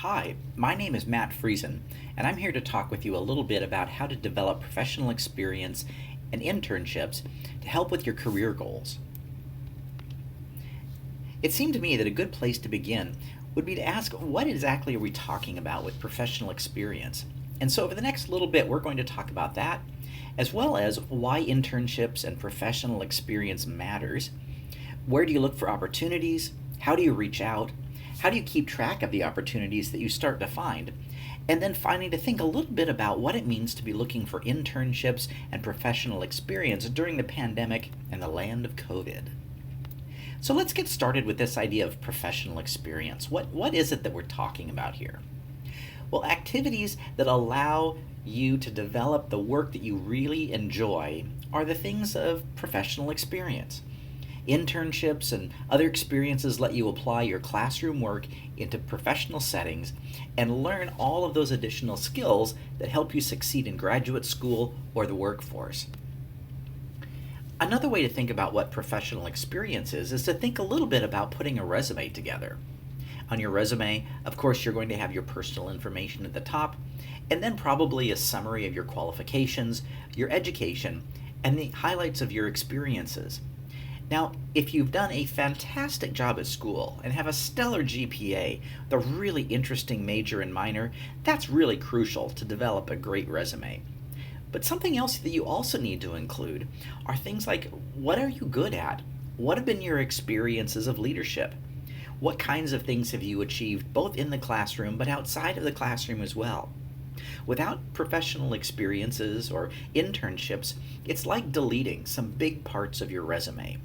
Hi, my name is Matt Friesen, and I'm here to talk with you a little bit about how to develop professional experience and internships to help with your career goals. It seemed to me that a good place to begin would be to ask what exactly are we talking about with professional experience? And so, over the next little bit, we're going to talk about that, as well as why internships and professional experience matters. Where do you look for opportunities? How do you reach out? How do you keep track of the opportunities that you start to find? And then finally, to think a little bit about what it means to be looking for internships and professional experience during the pandemic and the land of COVID. So let's get started with this idea of professional experience. What is it that we're talking about here? Well, activities that allow you to develop the work that you really enjoy are the things of professional experience. Internships and other experiences let you apply your classroom work into professional settings and learn all of those additional skills that help you succeed in graduate school or the workforce. Another way to think about what professional experience is to think a little bit about putting a resume together. On your resume, of course, you're going to have your personal information at the top, and then probably a summary of your qualifications, your education, and the highlights of your experiences. Now, if you've done a fantastic job at school and have a stellar GPA, the really interesting major and minor, that's really crucial to develop a great resume. But something else that you also need to include are things like, what are you good at? What have been your experiences of leadership? What kinds of things have you achieved both in the classroom but outside of the classroom as well? Without professional experiences or internships, it's like deleting some big parts of your resume.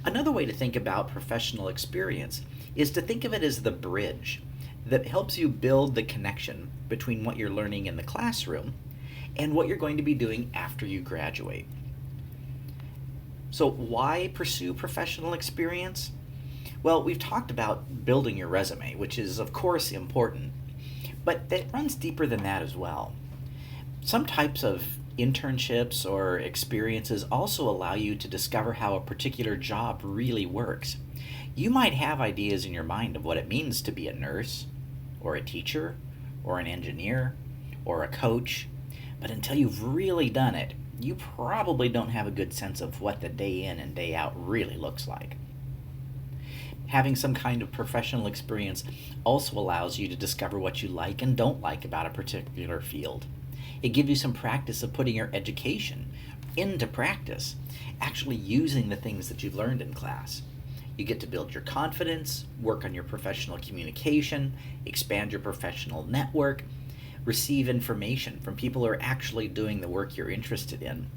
Another way to think about professional experience is to think of it as the bridge that helps you build the connection between what you're learning in the classroom and what you're going to be doing after you graduate. So why pursue professional experience? Well, we've talked about building your resume, which is of course important, but that runs deeper than that as well. Some types of internships or experiences also allow you to discover how a particular job really works. You might have ideas in your mind of what it means to be a nurse, or a teacher, or an engineer, or a coach, but until you've really done it, you probably don't have a good sense of what the day in and day out really looks like. Having some kind of professional experience also allows you to discover what you like and don't like about a particular field. It gives you some practice of putting your education into practice, actually using the things that you've learned in class. You get to build your confidence, work on your professional communication, expand your professional network, receive information from people who are actually doing the work you're interested in,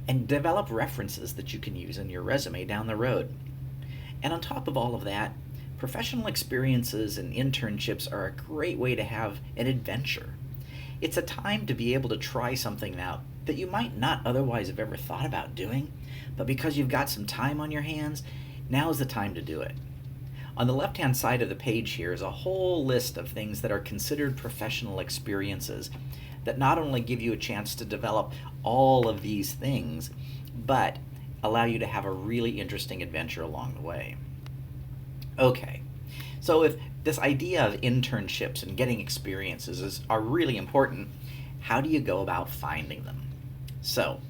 and develop references that you can use in your resume down the road. And on top of all of that, professional experiences and internships are a great way to have an adventure. It's a time to be able to try something out that you might not otherwise have ever thought about doing, but because you've got some time on your hands, now's the time to do it. On the left-hand side of the page here is a whole list of things that are considered professional experiences that not only give you a chance to develop all of these things, but allow you to have a really interesting adventure along the way. Okay, so if this idea of internships and getting experiences are really important, how do you go about finding them? So,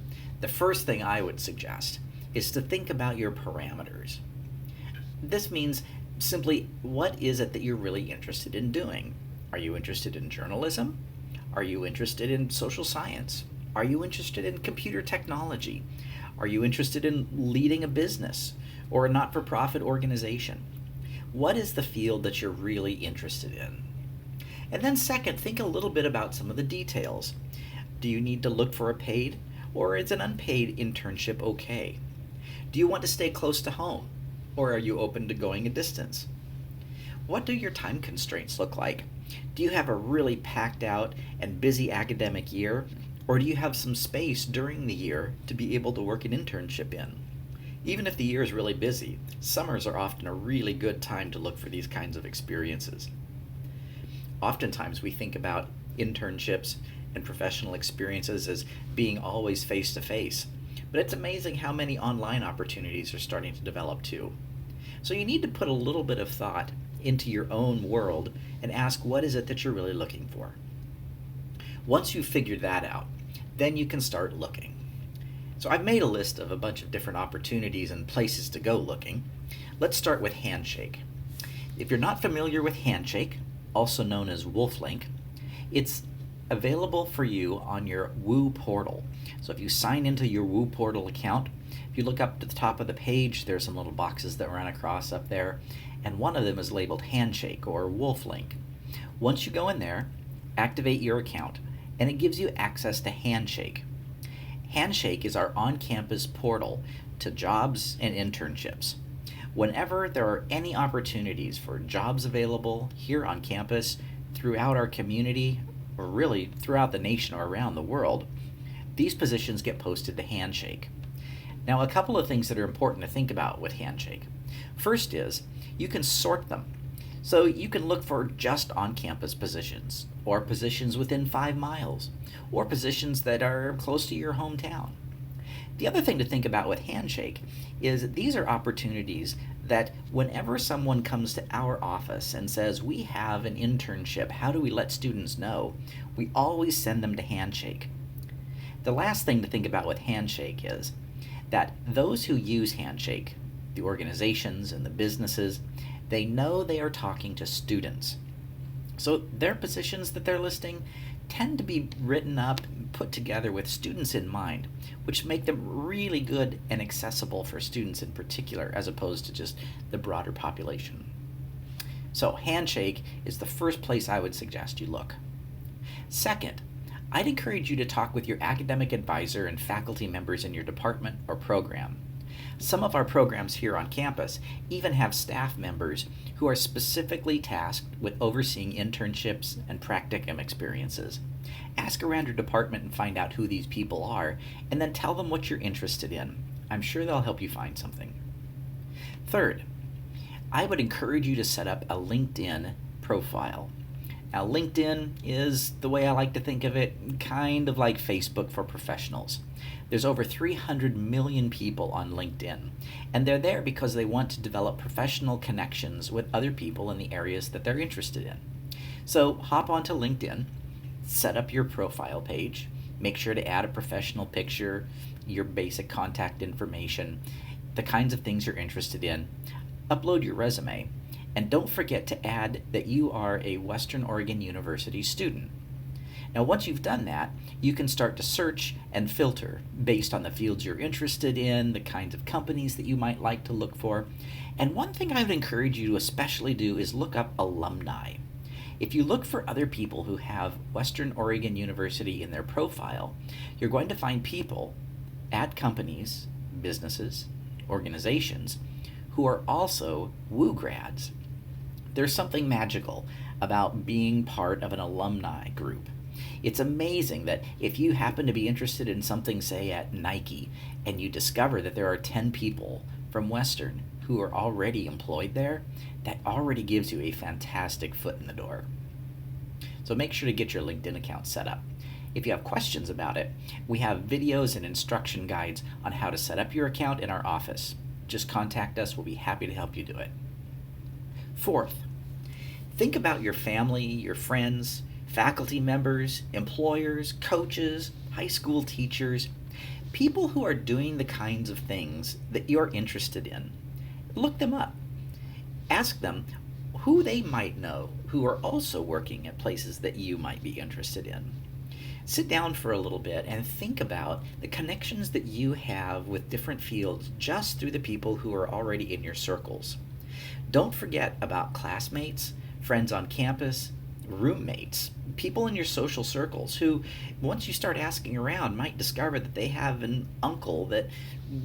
the first thing I would suggest is to think about your parameters. This means simply, what is it that you're really interested in doing? Are you interested in journalism? Are you interested in social science? Are you interested in computer technology? Are you interested in leading a business or a not-for-profit organization? What is the field that you're really interested in? And then second, think a little bit about some of the details. Do you need to look for a paid or is an unpaid internship okay? Do you want to stay close to home or are you open to going a distance? What do your time constraints look like? Do you have a really packed out and busy academic year, or do you have some space during the year to be able to work an internship in? Even if the year is really busy, summers are often a really good time to look for these kinds of experiences. Oftentimes we think about internships and professional experiences as being always face-to-face, but it's amazing how many online opportunities are starting to develop too. So you need to put a little bit of thought into your own world and ask what is it that you're really looking for. Once you've figured that out, then you can start looking. So I've made a list of a bunch of different opportunities and places to go looking. Let's start with Handshake. If you're not familiar with Handshake, also known as WolfLink, it's available for you on your Woo portal. So if you sign into your Woo portal account, if you look up to the top of the page, there's some little boxes that run across up there, and one of them is labeled Handshake or WolfLink. Once you go in there, activate your account, and it gives you access to Handshake. Handshake is our on-campus portal to jobs and internships. Whenever there are any opportunities for jobs available here on campus, throughout our community, or really throughout the nation or around the world, these positions get posted to Handshake. Now, a couple of things that are important to think about with Handshake. First is, you can sort them. So you can look for just on-campus positions, or positions within 5 miles, or positions that are close to your hometown. The other thing to think about with Handshake is these are opportunities that whenever someone comes to our office and says, we have an internship, how do we let students know? We always send them to Handshake. The last thing to think about with Handshake is that those who use Handshake, the organizations and the businesses, they know they are talking to students. So their positions that they're listing tend to be written up and put together with students in mind, which make them really good and accessible for students in particular, as opposed to just the broader population. So Handshake is the first place I would suggest you look. Second, I'd encourage you to talk with your academic advisor and faculty members in your department or program. Some of our programs here on campus even have staff members who are specifically tasked with overseeing internships and practicum experiences. Ask around your department and find out who these people are, and then tell them what you're interested in. I'm sure they'll help you find something. Third, I would encourage you to set up a LinkedIn profile. Now, LinkedIn is, the way I like to think of it, kind of like Facebook for professionals. There's over 300 million people on LinkedIn, and they're there because they want to develop professional connections with other people in the areas that they're interested in. So hop onto LinkedIn, set up your profile page, make sure to add a professional picture, your basic contact information, the kinds of things you're interested in, upload your resume, and don't forget to add that you are a Western Oregon University student. Now, once you've done that, you can start to search and filter based on the fields you're interested in, the kinds of companies that you might like to look for. And one thing I would encourage you to especially do is look up alumni. If you look for other people who have Western Oregon University in their profile, you're going to find people at companies, businesses, organizations who are also WU grads. There's something magical about being part of an alumni group. It's amazing that if you happen to be interested in something, say at Nike, and you discover that there are 10 people from Western who are already employed there, that already gives you a fantastic foot in the door. So make sure to get your LinkedIn account set up. If you have questions about it, we have videos and instruction guides on how to set up your account in our office. Just contact us, we'll be happy to help you do it. Fourth, think about your family, your friends, faculty members, employers, coaches, high school teachers, people who are doing the kinds of things that you're interested in. Look them up. Ask them who they might know who are also working at places that you might be interested in. Sit down for a little bit and think about the connections that you have with different fields just through the people who are already in your circles. Don't forget about classmates, friends on campus, roommates, people in your social circles who, once you start asking around, might discover that they have an uncle that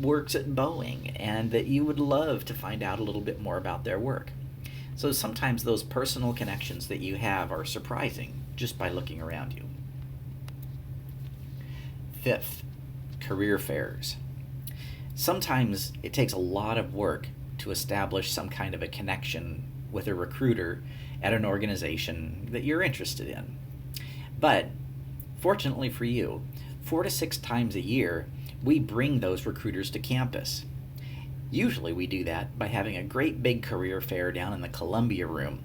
works at Boeing and that you would love to find out a little bit more about their work. So sometimes those personal connections that you have are surprising just by looking around you. Fifth, career fairs. Sometimes it takes a lot of work to establish some kind of a connection with a recruiter at an organization that you're interested in. But fortunately for you, 4 to 6 times a year, we bring those recruiters to campus. Usually we do that by having a great big career fair down in the Columbia Room.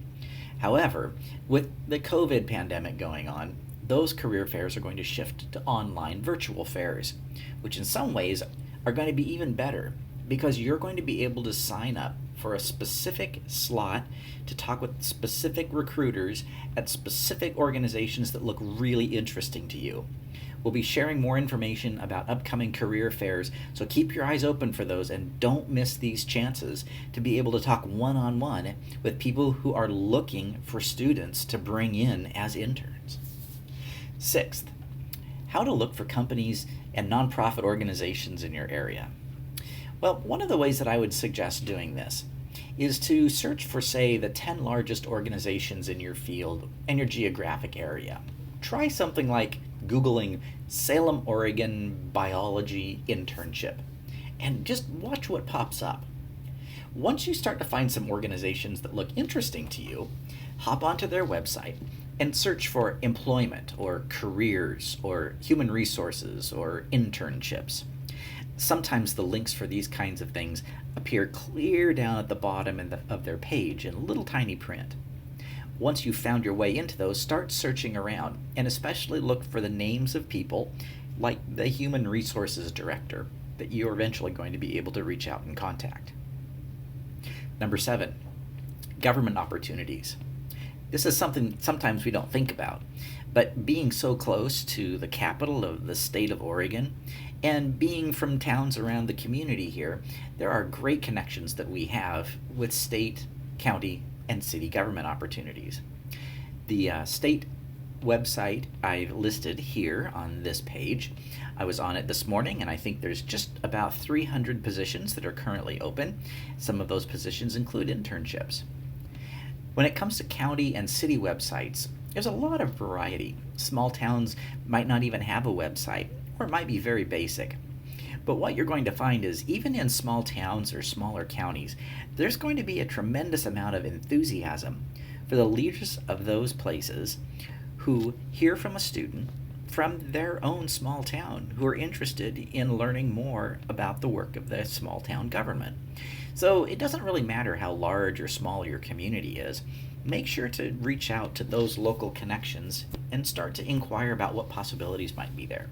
However, with the COVID pandemic going on, those career fairs are going to shift to online virtual fairs, which in some ways are going to be even better because you're going to be able to sign up for a specific slot to talk with specific recruiters at specific organizations that look really interesting to you. We'll be sharing more information about upcoming career fairs, so keep your eyes open for those and don't miss these chances to be able to talk one-on-one with people who are looking for students to bring in as interns. Sixth, how to look for companies and nonprofit organizations in your area. Well, one of the ways that I would suggest doing this is to search for, say, the 10 largest organizations in your field and your geographic area. Try something like Googling Salem, Oregon biology internship and just watch what pops up. Once you start to find some organizations that look interesting to you, hop onto their website and search for employment or careers or human resources or internships. Sometimes the links for these kinds of things appear clear down at the bottom of their page in little tiny print. Once you've found your way into those, start searching around and especially look for the names of people like the human resources director that you're eventually going to be able to reach out and contact. Number 7, government opportunities. This is something sometimes we don't think about, but being so close to the capital of the state of Oregon and being from towns around the community here, there are great connections that we have with state, county, and city government opportunities. The state website I've listed here on this page. I was on it this morning, and I think there's just about 300 positions that are currently open. Some of those positions include internships. When it comes to county and city websites, there's a lot of variety. Small towns might not even have a website, or it might be very basic. But what you're going to find is even in small towns or smaller counties, there's going to be a tremendous amount of enthusiasm for the leaders of those places who hear from a student from their own small town who are interested in learning more about the work of the small town government. So it doesn't really matter how large or small your community is. Make sure to reach out to those local connections and start to inquire about what possibilities might be there.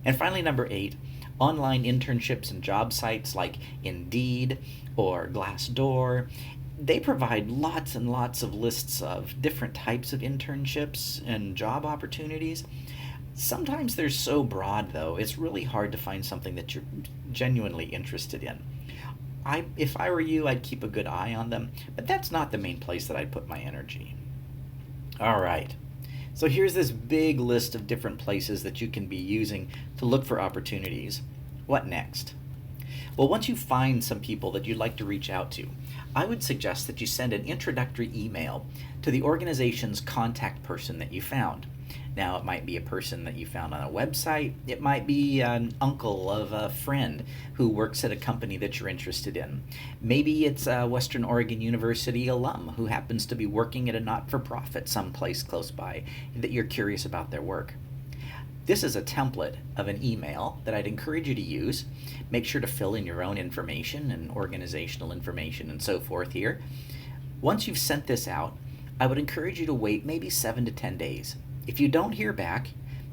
And finally, number 8, online internships and job sites like Indeed or Glassdoor. They provide lots and lots of lists of different types of internships and job opportunities. Sometimes they're so broad, though, it's really hard to find something that you're genuinely interested in. If I were you, I'd keep a good eye on them, but that's not the main place that I'd put my energy. All right. So here's this big list of different places that you can be using to look for opportunities. What next? Well, once you find some people that you'd like to reach out to, I would suggest that you send an introductory email to the organization's contact person that you found. Now, it might be a person that you found on a website. It might be an uncle of a friend who works at a company that you're interested in. Maybe it's a Western Oregon University alum who happens to be working at a not-for-profit someplace close by that you're curious about their work. This is a template of an email that I'd encourage you to use. Make sure to fill in your own information and organizational information and so forth here. Once you've sent this out, I would encourage you to wait maybe 7 to 10 days. If you don't hear back,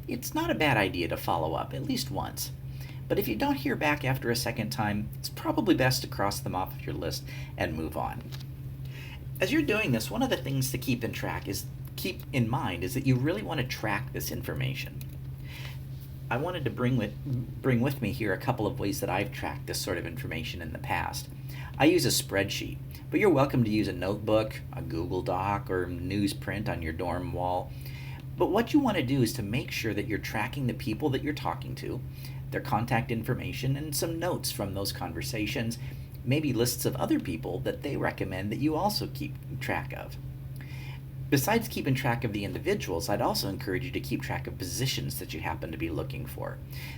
it's not a bad idea to follow up at least once. But if you don't hear back after a second time, it's probably best to cross them off your list and move on. As you're doing this, one of the things to keep in mind is that you really want to track this information. I wanted to bring with me here a couple of ways that I've tracked this sort of information in the past. I use a spreadsheet, but you're welcome to use a notebook, a Google Doc, or newsprint on your dorm wall. But what you want to do is to make sure that you're tracking the people that you're talking to, their contact information, and some notes from those conversations, maybe lists of other people that they recommend that you also keep track of. Besides keeping track of the individuals, I'd also encourage you to keep track of positions that you happen to be looking for.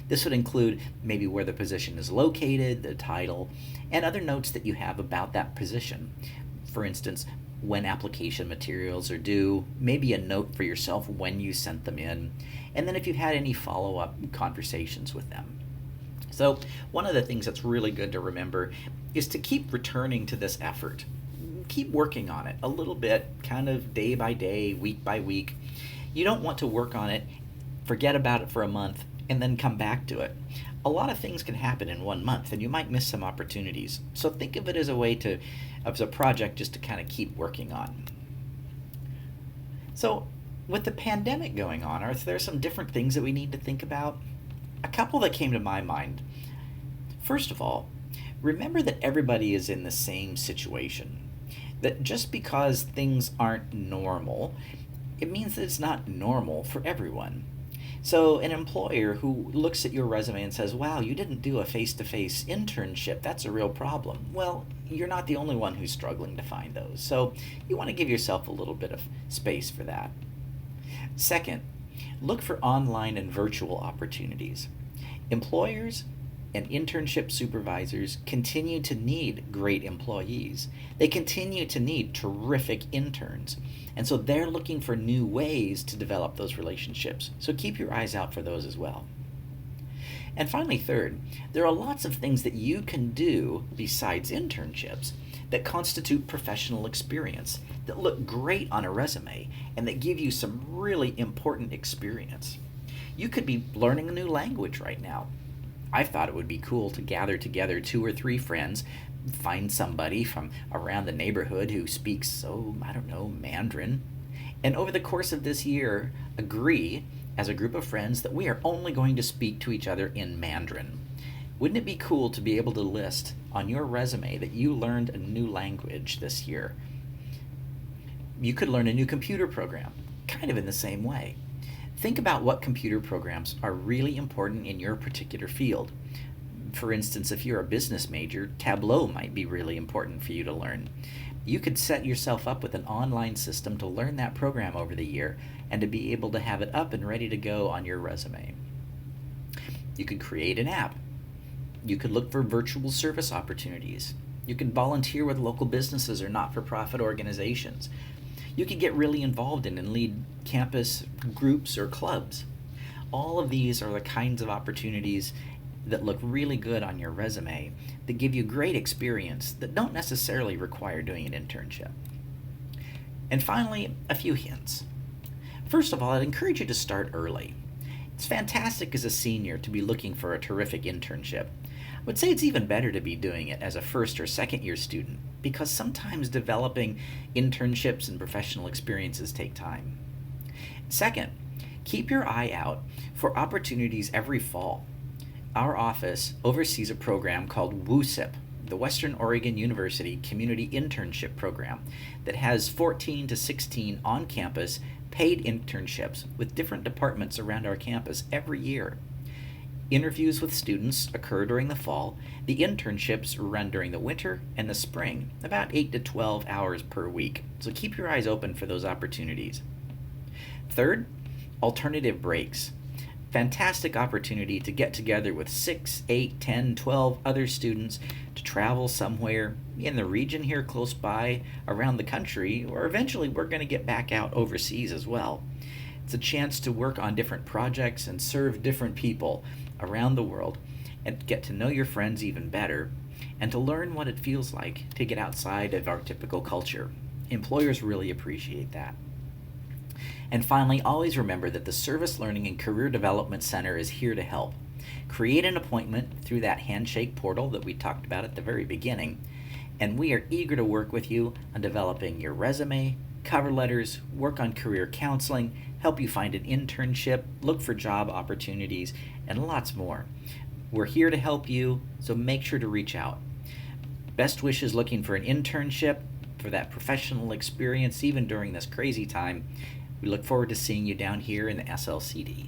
This would include maybe where the position is located, the title, and other notes that you have about that position. For instance, when application materials are due, maybe a note for yourself when you sent them in, and then if you had any follow-up conversations with them. So, one of the things that's really good to remember is to keep returning to this effort. Keep working on it a little bit, kind of day by day, week by week. You don't want to work on it, forget about it for a month, and then come back to it. A lot of things can happen in 1 month, and you might miss some opportunities. So think of it as a way to, as a project just to kind of keep working on. So, with the pandemic going on, are there some different things that we need to think about? A couple that came to my mind. First of all, remember that everybody is in the same situation. That just because things aren't normal, it means that it's not normal for everyone. So, an employer who looks at your resume and says, wow, you didn't do a face to face internship, that's a real problem. Well, you're not the only one who's struggling to find those. So, you want to give yourself a little bit of space for that. Second, look for online and virtual opportunities. Employers and internship supervisors continue to need great employees. They continue to need terrific interns. And so they're looking for new ways to develop those relationships. So keep your eyes out for those as well. And finally, third, there are lots of things that you can do besides internships that constitute professional experience, that look great on a resume, and that give you some really important experience. You could be learning a new language right now. I thought it would be cool to gather together 2 or 3 friends, find somebody from around the neighborhood who speaks, Mandarin, and over the course of this year, agree as a group of friends that we are only going to speak to each other in Mandarin. Wouldn't it be cool to be able to list on your resume that you learned a new language this year? You could learn a new computer program, kind of in the same way. Think about what computer programs are really important in your particular field. For instance, if you're a business major, Tableau might be really important for you to learn. You could set yourself up with an online system to learn that program over the year and to be able to have it up and ready to go on your resume. You could create an app. You could look for virtual service opportunities. You could volunteer with local businesses or not-for-profit organizations. You could get really involved in and lead campus groups or clubs. All of these are the kinds of opportunities that look really good on your resume, that give you great experience, that don't necessarily require doing an internship. And finally, a few hints. First of all, I'd encourage you to start early. It's fantastic as a senior to be looking for a terrific internship. I would say it's even better to be doing it as a first or second year student, because sometimes developing internships and professional experiences take time. Second, keep your eye out for opportunities every fall. Our office oversees a program called WUSIP, the Western Oregon University Community Internship Program, that has 14 to 16 on-campus paid internships with different departments around our campus every year. Interviews with students occur during the fall. The internships run during the winter and the spring, about 8 to 12 hours per week. So keep your eyes open for those opportunities. Third, alternative breaks. Fantastic opportunity to get together with 6, 8, 10, 12 other students to travel somewhere in the region here close by, around the country, or eventually we're going to get back out overseas as well. It's a chance to work on different projects and serve different people around the world and get to know your friends even better and to learn what it feels like to get outside of our typical culture. Employers really appreciate that. And finally, always remember that the Service Learning and Career Development Center is here to help. Create an appointment through that handshake portal that we talked about at the very beginning, and we are eager to work with you on developing your resume, cover letters, work on career counseling, help you find an internship, look for job opportunities, and lots more. We're here to help you, so make sure to reach out. Best wishes looking for an internship, for that professional experience, even during this crazy time. We look forward to seeing you down here in the SLCD.